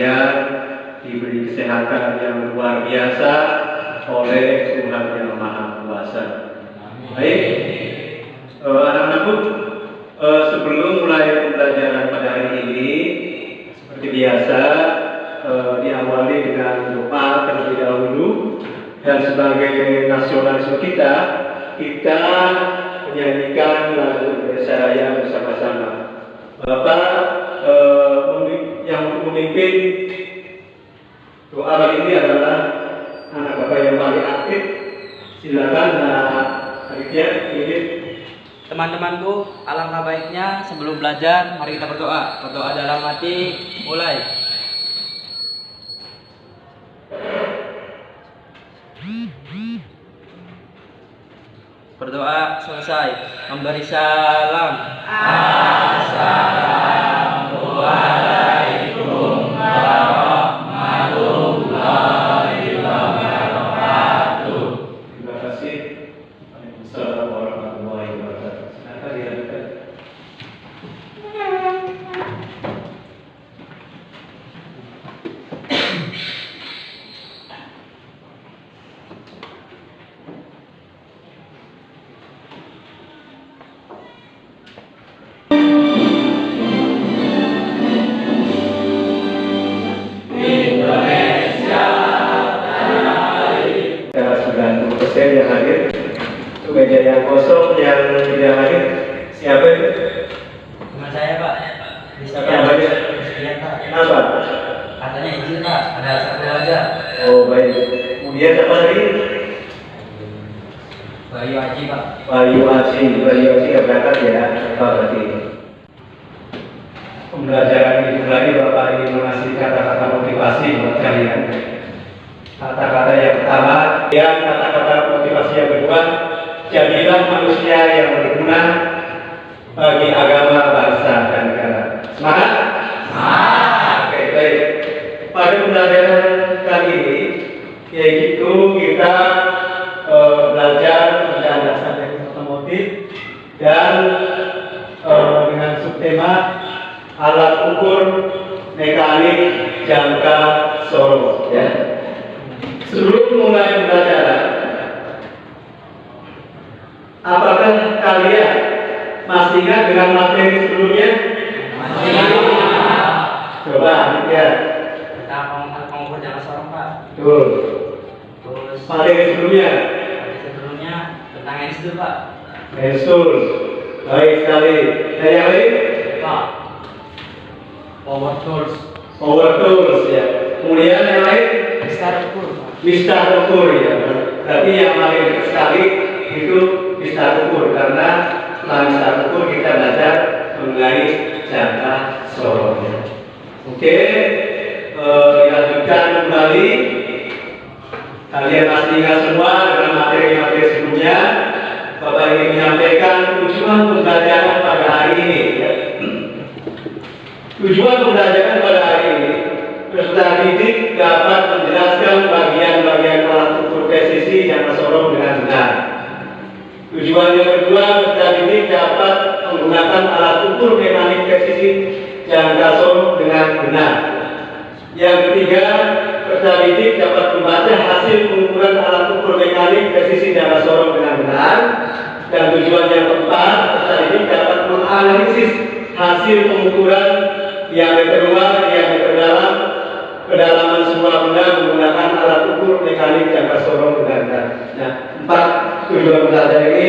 kalian diberi kesehatan yang luar biasa oleh Tuhan Yang Maha Kuasa. Baik, anak-anakku, sebelum mulai pembelajaran pada hari ini, seperti biasa, diawali dengan doa terlebih dahulu. Dan sebagai nasionalisme kita menyanyikan lagu Indonesia Raya bersama-sama. Bapak yang memimpin doa kali ini adalah anak Bapak yang paling aktif. Silakan Aditya, ini. Teman-temanku, alangkah baiknya sebelum belajar, mari kita berdoa. Berdoa dalam hati, mulai. Berdoa selesai, memberi salam. Assalamualaikum warahmatullahi wabarakatuh. Terima kasih. Waalaikumsalam warahmatullahi wabarakatuh. Silakan dilanjutkan. Yang hadir, meja yang kosong yang tidak hadir, siapa itu? Teman saya, Pak. Siapa yang hadir? Iya, Pak. Kenapa? Katanya izin, Pak. Ada satu aja. Oh, baik. Kemudian siapa lagi? Bayu Haji, Pak. Bayu Haji nggak berangkat ya? Apa berarti? Pembelajaran ini lagi Bapak ingin mengasih kata-kata motivasi buat kalian. Kata-kata yang pertama, dan kata-kata motivasi yang kedua, jadilah manusia yang berguna bagi agama, bangsa, dan negara. Semangat? Semangat! Oke, baik. Pada pembelajaran kali ini, yaitu kita belajar tentang dasar teknik otomotif dan dengan subtema alat ukur mekanik jangka sorong. Ya. Sebelum mulai pembelajaran, apakah kalian masih ingat dengan materi sebelumnya? Masih ingat. Coba ya. Kita mengukur jangka sorong, Pak. Betul. Terus Materi sebelumnya? tentang ensur, Pak. Ensur. Baik sekali. Dan yang lain? Pak. Power tools. Power tools ya. Kemudian yang lain? Mistar ukur, Pak. Mistar ukur ya. Berarti yang paling sekali itu mistar ukur, karena setelah mistar ukur kita belajar mengenai jangka sorongnya. Oke, dilanjutkan kembali. Kalian pasti ingat semua dengan materi-materi sebelumnya. Bapak ingin menyampaikan tujuan pembelajaran pada hari ini. Ya. Tujuan pembelajaran pada hari ini, peserta didik dapat menjelaskan bagian-bagian alat ukur presisi jangka sorong dengan benar. Tujuan yang kedua, peserta didik dapat menggunakan alat ukur mekanik presisi jangka sorong dengan benar. Yang ketiga, peserta didik dapat membaca hasil pengukuran alat ukur mekanik presisi jangka sorong dengan benar. Dan tujuan yang keempat, peserta didik dapat menganalisis hasil pengukuran diameter luar, diameter dalam, kedalaman sebuah benda menggunakan alat ukur mekanik jangka sorong dengan benar. Nah, 4 tujuan pembelajaran ini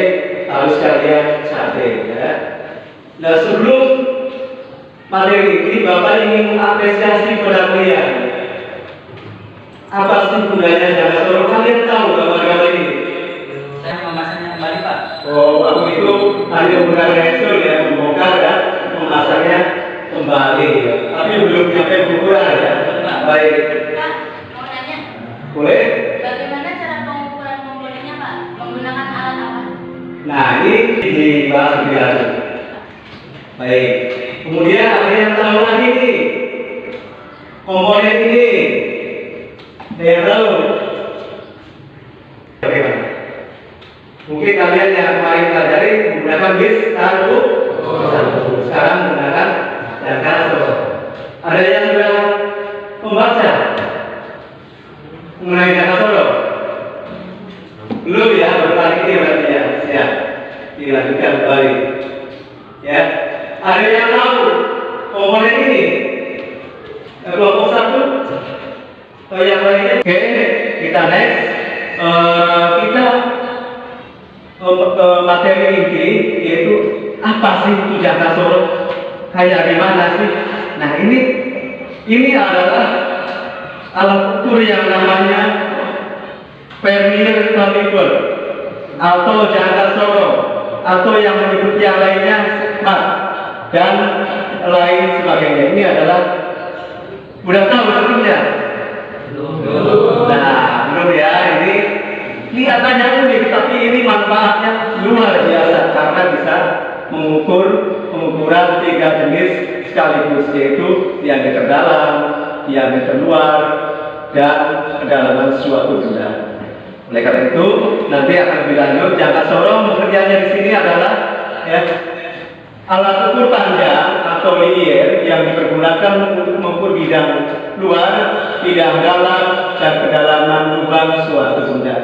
harus kalian capai ya. Nah, sebelum materi ini, Bapak ingin mengapresiasi pada kalian. Apa sih gunanya jangka sorong? Kalian tahu gambar-gambar ini? Saya memasangnya kembali, Pak. Oh, aku itu hanya menggunakan ensur ya, membongkar dan memasangnya kembali ya. Tapi belum sampai pengukuran ya. Baik. Pak, mau nanya. Boleh? Bagaimana cara pengukuran komponennya, Pak? Menggunakan alat apa? Nah, ini dibahas lebih lanjut. Baik. Kemudian ada yang tahu lagi nih. Komponen ini. Ada yang tahu? Bagaimana? Mungkin kalian yang kemarin pelajari menggunakan bis satu, sekarang menggunakan jangka sorong. Ada yang sudah dilanjutkan kembali. Ya, ada yang tahu komponen ini? Kelompok satu, yang lainnya. Oke, kita next. Kita materi inti yaitu apa sih itu jangka sorong? Kayak gimana sih? Nah ini adalah alat ukur yang namanya vernier caliper atau jangka sorong atau yang menyebut yang lainnya smart dan lain sebagainya. Ini adalah udah tahu sebelumnya? Nah, belum ya. Ini kelihatannya unik, tapi ini manfaatnya luar biasa karena bisa mengukur pengukuran 3 jenis sekaligus, yaitu diameter dalam, diameter luar, dan kedalaman suatu benda. Oleh karena itu, nanti akan lebih lanjut. Jangka sorong pekerjaannya di sini adalah ya, alat ukur panjang atau linier yang dipergunakan untuk mengukur bidang luar, bidang dalam, dan kedalaman lubang suatu benda.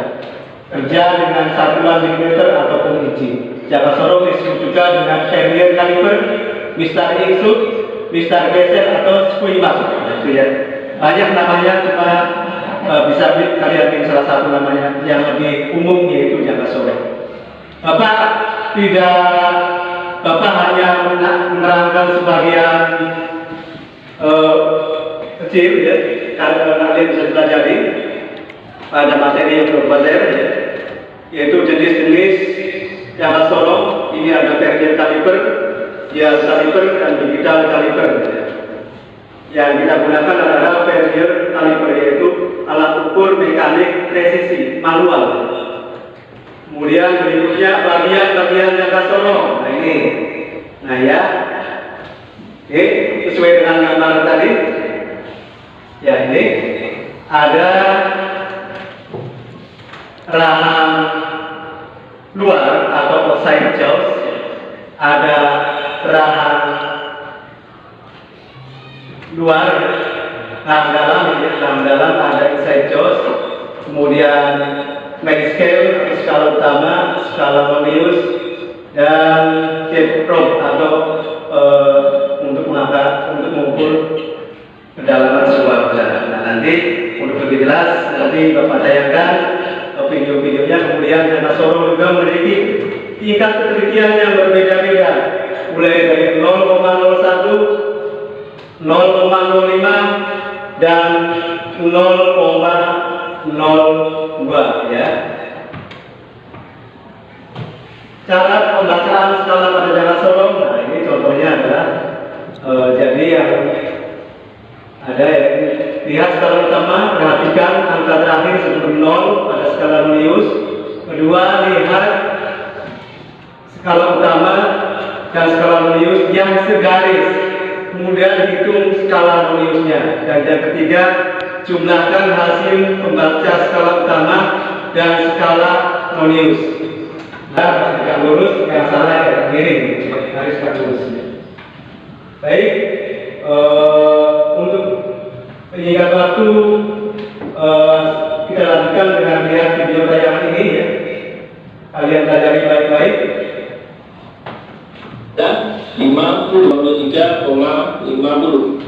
Kerja dengan satuan milimeter ataupun inci. Jangka sorong disebut juga dengan vernier caliper, Mr. Insuk, Mr. Geser atau Squeemark. Itu ya. Banyak namanya, cuma bisa kalian pilih salah satu namanya yang lebih umum, yaitu jangka sorong. Bapak hanya menerangkan sebagian kecil ya, karena kalian bisa pelajari pada materi yang berbasis ya, yaitu jenis-jenis jangka sorong. Ini ada vernier caliper, dial caliper, dan digital caliper ya. Yang kita gunakan adalah vernier caliper, yaitu alat ukur mekanik presisi manual. Kemudian berikutnya bagian-bagian jangka sorong. Nah ini, nah ya, oke, sesuai dengan gambar tadi. Ya ini ada rahang luar atau side jaws, ada rahang luar, rahang dalam ada inside jaws, kemudian main scale atau skala utama, skala Mohnius, dan tape probe atau untuk mengukur kedalaman sebuah benda. Nah nanti untuk lebih jelas nanti Bapak tayangkan video-videonya. Kemudian jangka sorong juga memiliki tingkat ketelitian yang berbeda-beda, mulai dari 0,01, 0,05, dan 0,02 ya. Cara pembacaan skala pada jangka sorong, nah ini contohnya adalah jadi yang ada ya, lihat skala utama, perhatikan angka terakhir sebelum 0 pada skala Mohnius. Kedua, lihat skala utama dan skala Mohnius yang segaris, kemudian hitung skala Mohniusnya. Dan yang ketiga, jumlahkan hasil pembaca skala utama dan skala Mohnius. Nah, yang lurus, yang salah ya miring, garis lurusnya. Baik, untuk penyingkat waktu kita lanjutkan dengan melihat video tayangan ini ya. Kalian pelajari baik-baik. Dan 53,50.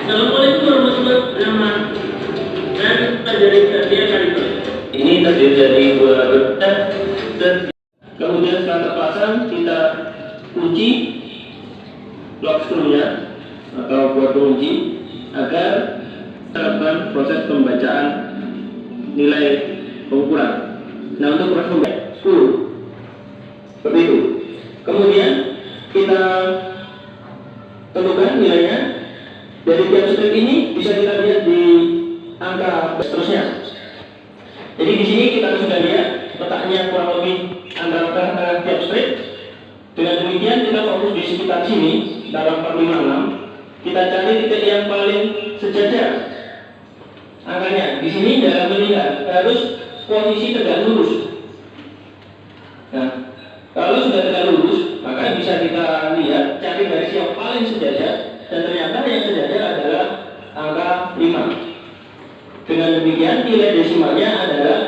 Assalamualaikum warahmatullahi wabarakatuh. Dan terjadi kalian Ini terdiri dari 2 getar dan kemudian setelah terpasang kita kunci lock screw-nya atau buat kunci agar terapkan proses pembacaan nilai pengukuran. Nah, untuk proses pembacaan 10 seperti itu. Kemudian kita tentukan nilainya. Dari tiap strip ini bisa kita lihat di angka seterusnya. Jadi di sini kita sudah lihat letaknya kurang lebih antara tiap strip. Dengan demikian kita fokus di sekitar sini dalam 456. Kita cari titik yang paling sejajar angkanya. Di sini dalam melihat harus posisi tegak lurus. demikian nilai desimalnya adalah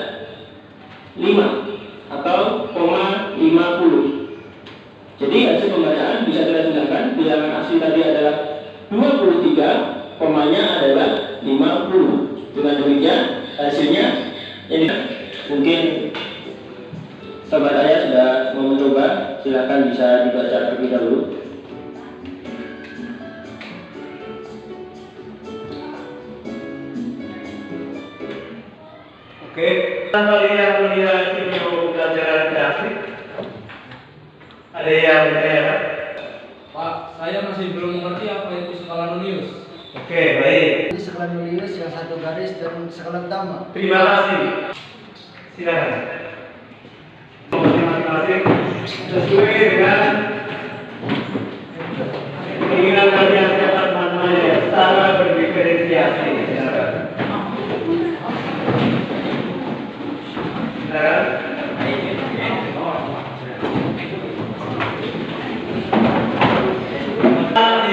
5 atau 0,50. Jadi hasil pembacaan bisa kita gunakan bilangan asli tadi adalah 23, komanya adalah 50. Dengan demikian hasilnya ini mungkin sahabat ayah sudah mau mencoba, silakan bisa dibaca terlebih dahulu. Oke, kalian melihat video pelajaran grafik? Ada yang bertanya? Pak, saya masih belum mengerti apa itu skala Nonius. Oke, baik. Ini skala Nonius yang satu garis dan skala utama. Terima kasih. Silakan. Masing-masing sesuai dengan keinginan kalian dapat manfaatnya secara berdiferensiasi. Silakan. Silakan.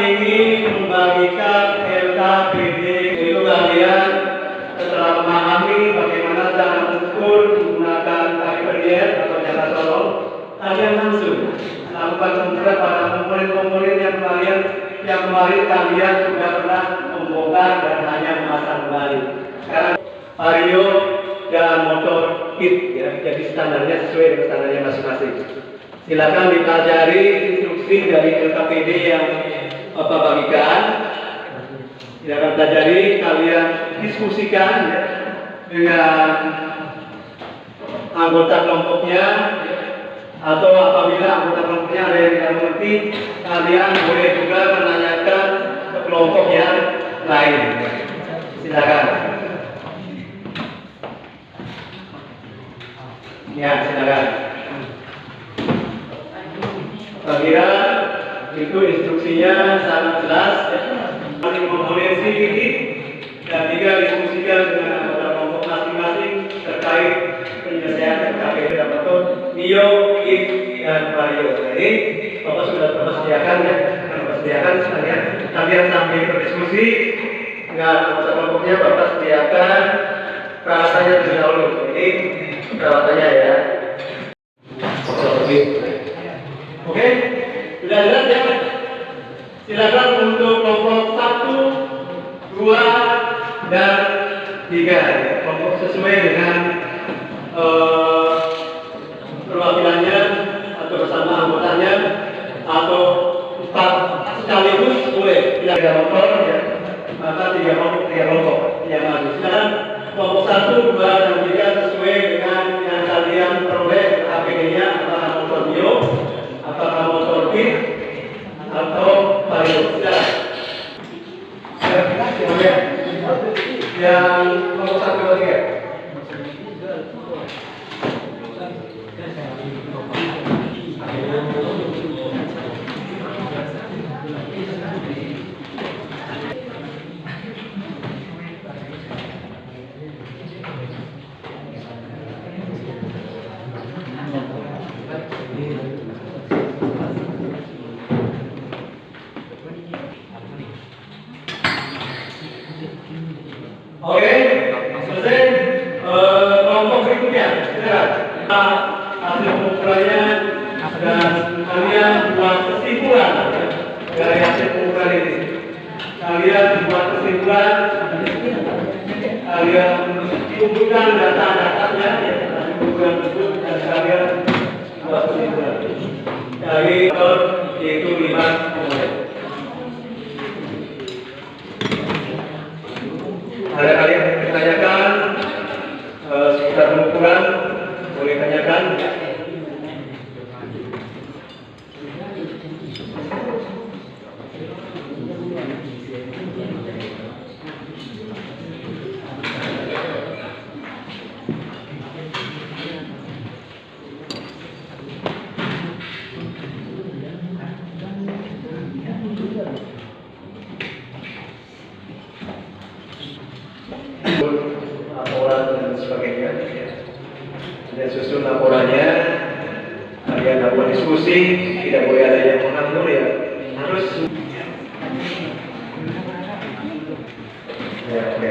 Ingin membagikan LKPD itu kalian setelah memahami bagaimana cara mengukur menggunakan tali vernier atau jasa tolong, kalian langsung lakukan kontrol pada komponen-komponen yang kemarin kalian sudah pernah membongkar dan hanya memasang kembali. Sekarang vario dan motor kit ya, jadi standarnya sesuai dengan standarnya masing-masing. Silakan dipelajari instruksi dari LKPD yang Bapak bagikan. Silakan pelajari, kalian diskusikan ya, dengan anggota kelompoknya, atau apabila anggota kelompoknya ada yang tidak mengerti, kalian boleh juga menanyakan ke kelompok yang lain. Silakan. Ya, silakan. Saya kira itu instruksinya sangat jelas ya. Komponensi ini dan juga diskusikan dengan anggota kelompok masing-masing terkait penyelesaian LKPD dan betul Nio, Kit, dan Vario. Jadi Bapak sudah persediakan ya, persediakan sekalian. Kalian sambil berdiskusi dengan anggota kelompoknya, Bapak sediakan peralatannya terlebih dahulu. Ini peralatannya ya. Oke, sudah jelas ya? Silakan untuk kelompok 1, 2, dan 3 ya. Kelompok sesuai dengan perwakilannya atau bersama anggotanya atau 4 sekaligus boleh. Bila ada motor ya, maka 3 kelompok yang maju. Silakan kelompok 1, 2, dan 3 sesuai dengan yang kalian peroleh APD-nya, apakah motor bio, apakah motor kit, atau vario. Silakan. Yang nomor 1, 2, 3. Oke, selesai. Kelompok berikutnya, silakan. Hasil pengukurannya dan kalian buat kesimpulan dari hasil pengukuran ini. Kalian buat kesimpulan, kalian kumpulkan data-datanya, ya, hasil pengukuran tersebut dan kalian buat kesimpulan. Dari yaitu 5 komponen. Ada kalian yang ditanyakan seputar pengukuran, boleh tanyakan. Laporan dan sebagainya. Dan susun laporannya, kalian lakukan diskusi, tidak boleh ada yang mengatur ya. Harus. Ya, oke.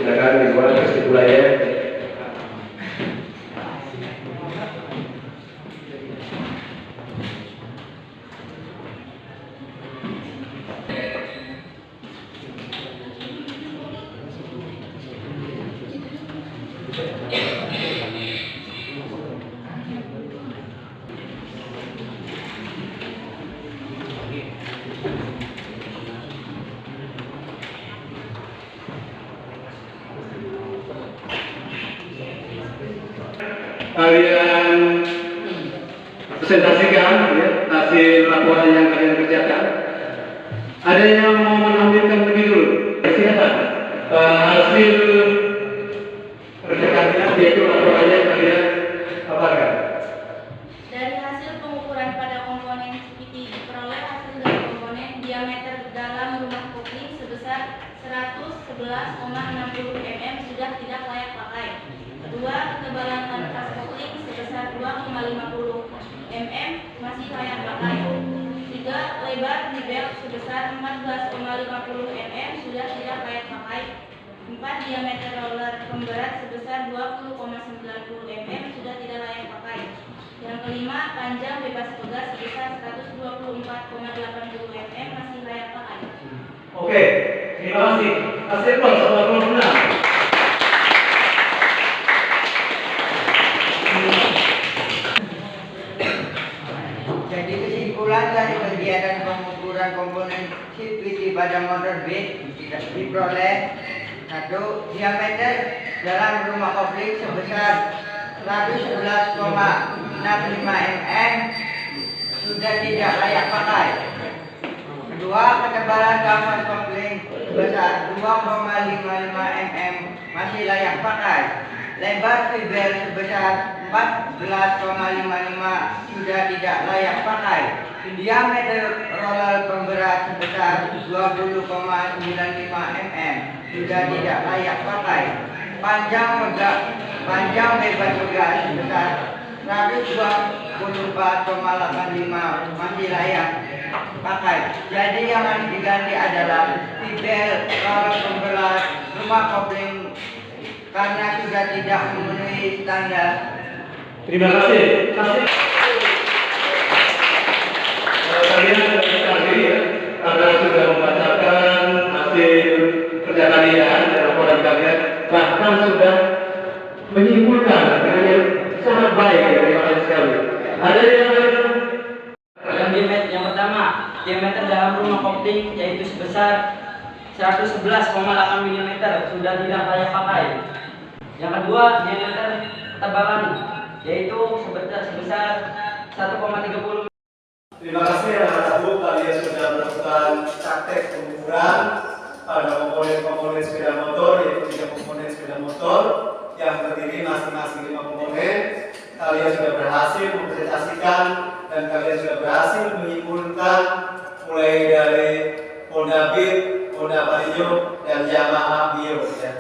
silakan Ridwan kesimpulannya. Kalian presentasikan ya, hasil laporan yang kalian kerjakan. Ada yang mau menampilkan lebih dulu? Silakan. Hasil kerjakannya yaitu laporannya yang kalian paparkan. Dari hasil pengukuran pada komponen CPT diperoleh hasil dari komponen diameter dalam rumah kopling sebesar 111,60 mm sudah tidak layak pakai. Kedua, ketebalan kanvas kopling sebesar 2,50 mm masih layak pakai. Tiga, lebar bibel sebesar 14,50 mm sudah tidak layak pakai. Empat, diameter roller pemberat sebesar 20,90 mm sudah tidak layak pakai. Yang kelima, panjang bebas pegas sebesar 124,80 mm masih layak pakai. Oke, terima kasih. Hasil sama benar. Jadi kesimpulan dari kegiatan pengukuran komponen CPT pada motor B tidak diperoleh. Satu, diameter dalam rumah kopling sebesar 111,65 mm sudah tidak layak pakai. Kedua, ketebalan kanvas kopling sebesar 2,55 mm masih layak pakai. Lebar fibel sebesar 14,55 sudah tidak layak pakai. Diameter roller pemberat sebesar 20,95 mm sudah tidak layak pakai. Panjang bebas pegas sebesar 124,85 masih layak pakai. Jadi yang harus diganti adalah fibel roller pemberat rumah kopling karena sudah tidak memenuhi standar. Terima kasih. Kalian sekali ya, karena sudah membacakan hasil kerja kalian dan laporan kalian, bahkan sudah menyimpulkan dengan yang sangat baik ya, terima kasih sekali. Ada Yang pertama, diameter dalam rumah kopling yaitu sebesar 111,8 mm sudah tidak layak pakai. Yang kedua, diameter ketebalan yaitu sebesar 1,30. Terima kasih anak-anakku, kalian sudah melakukan praktek pengukuran pada komponen sepeda motor, yaitu 3 komponen sepeda motor yang terdiri masing-masing 5 komponen. Kalian sudah berhasil mempresentasikan dan kalian sudah berhasil menyimpulkan mulai dari Honda Beat, Honda Vario, dan Yamaha Mio. Ya.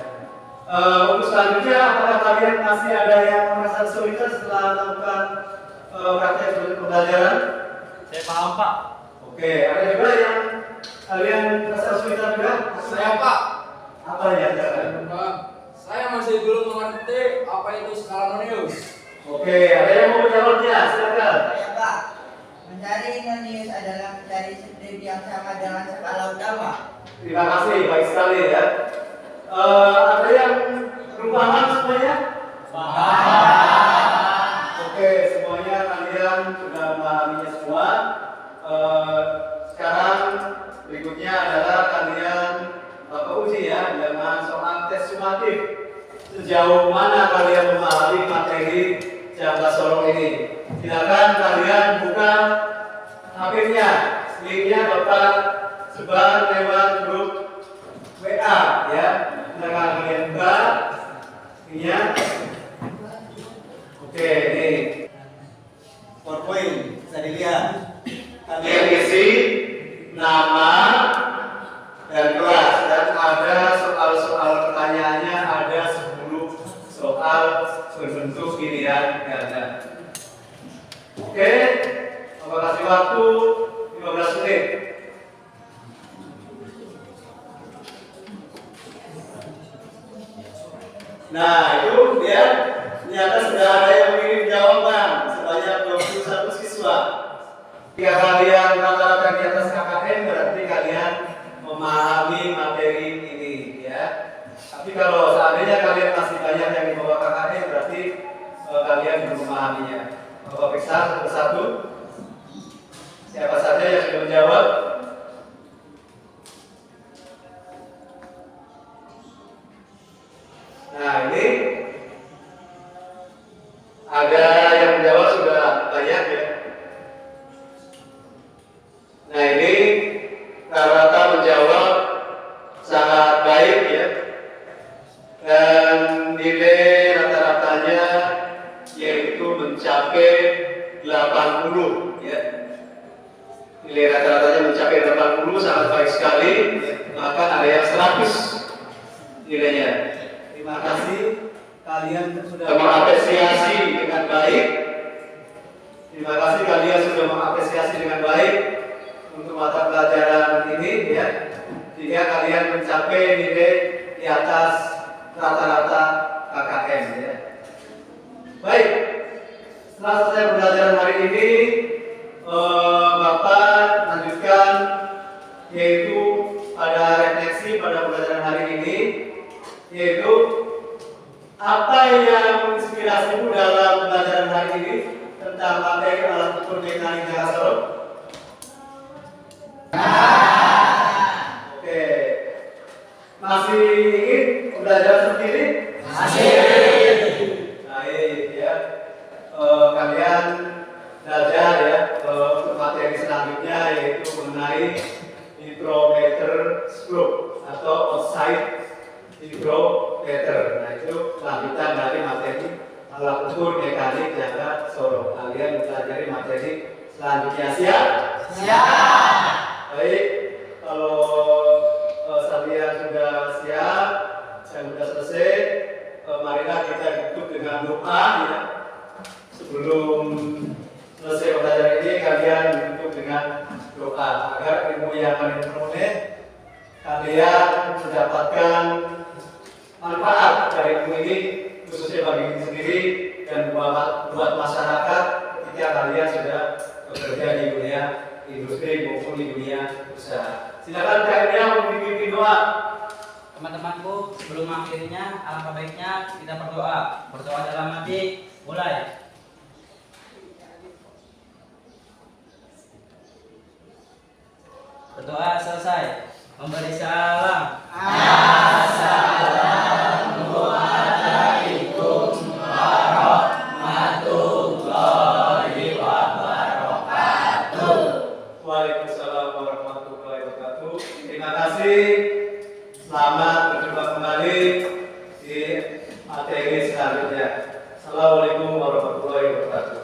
Untuk selanjutnya, apakah kalian masih ada yang merasa kesulitan setelah melakukan praktek pembelajaran? Saya paham, Pak. Oke, ada juga yang kalian merasa kesulitan juga? Saya, Pak. Apa ya? Pak, saya masih belum mengerti apa itu skala nonius. Oke, ada yang mau menjawabnya? Silakan. Ya Pak, mencari nonius adalah mencari strip yang sama dengan skala utama. Terima kasih, baik sekali ya. Ada yang belum paham semuanya? Oke, semuanya kalian sudah memahaminya semua. Sekarang berikutnya adalah kalian uji ya dengan soal tes sumatif. Sejauh mana kalian memahami materi jangka sorong ini? Silakan kalian buka HP-nya, linknya dapat sebar lewat grup WA ya. Silakan kalian buka linknya. Oke, ini PowerPoint bisa dilihat. Kalian isi nama dan kelas dan ada soal-soal pertanyaannya, ada 10 soal berbentuk pilihan ganda. Oke, Bapak kasih waktu 15 menit. Nah, itu dia ternyata sudah ada yang mengirim jawaban sebanyak 21 siswa. Jika kalian rata-rata di atas KKM berarti kalian memahami materi ini ya. Tapi kalau seandainya kalian masih banyak yang di bawah KKM berarti kalian belum memahaminya. Bapak periksa satu-satu. Siapa saja yang sudah menjawab? Nah, ini ada yang menjawab sudah banyak ya. Nah, ini rata-rata menjawab sangat baik ya. Dan nilai rata-ratanya yaitu mencapai 80 ya. Nilai rata-ratanya mencapai 80, sangat baik sekali ya. Bahkan ada yang 100 nilainya. Terima kasih kalian sudah mengapresiasi dengan baik. Terima kasih kalian sudah mengapresiasi dengan baik untuk mata pelajaran ini ya. Sehingga kalian mencapai nilai di atas rata-rata KKM ya. Baik. Setelah selesai pembelajaran hari ini, Bapak lanjutkan yaitu ada refleksi pada pembelajaran hari ini, yaitu apa yang menginspirasimu dalam pembelajaran hari ini tentang materi alat ukur mekanik jangka sorong? Oke, masih ingin belajar seperti ini? Masih. Baik ya, kalian belajar ya untuk materi selanjutnya yaitu mengenai hydrometer stroke atau outside hydrometer. Nah, itu lanjutan dari materi alat ukur mekanik jangka sorong. Kalian mempelajari materi selanjutnya. Siap? Siap. Baik, kalau kalian sudah siap dan sudah selesai, marilah kita tutup dengan doa ya. Sebelum selesai pembelajaran ini, kalian tutup dengan doa agar ilmu yang kalian peroleh kalian mendapatkan manfaat dari ilmu ini, khususnya bagi diri sendiri dan buat masyarakat ketika kalian sudah bekerja di dunia industri maupun di dunia usaha. Silakan kalian untuk dipimpin doa. Teman-temanku, sebelum akhirnya alangkah baiknya kita berdoa. Berdoa dalam hati, mulai. Berdoa selesai. Memberi salam. Assalamualaikum warahmatullahi wabarakatuh. Waalaikumsalam warahmatullahi wabarakatuh. Terima kasih. Selamat berjumpa kembali di materi selanjutnya. Assalamualaikum warahmatullahi wabarakatuh.